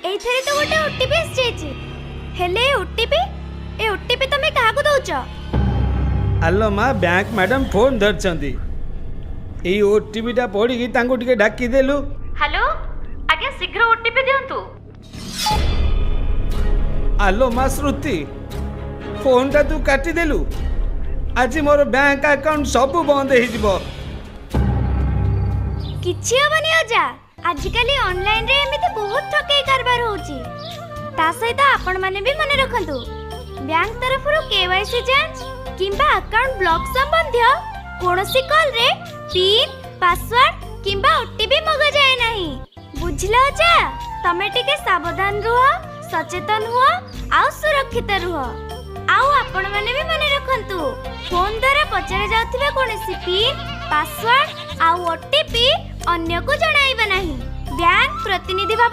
एइथरे तो गोटे ओटीपी आसी हेले ओटीपी तमे काहाकू दउछ? आलो माँ बैंक मैडम फोन धरछंती एई ओटीपी टा पढ़ी तांको टिके ढाकी देलु। हेलो आज्ञा शीघ्र ओटीपी दियंतु। आलो माँ श्रुति फोन टा तू काटी देलु। आज मोर बैंक अकाउंट सब बंद हो जिवो। किछि हबनी अजा आजिकली ऑनलाइन रे एमिति बहुत ठकेई कारबार होउची। ता सहित आपण माने भी मने रखंतु बैंक तरफरु केवाईसी जांच किंबा अकाउंट ब्लॉक संबंधी कोनोसी कॉल रे पिन पासवर्ड किंबा ओटीपी मगा जाए नहीं। बुझलो अजा तमे टिके सावधान रुह, सचेतन हुआ आ सुरक्षित रुह। आउ आपण माने भी मने रखंतु फोन द्वारा पचरे जाउथिबा कोनोसी पिन पासवर्ड आ ओटीपी अन्य को जणाइबा नहीं। बैंक प्रतिनिधि भाव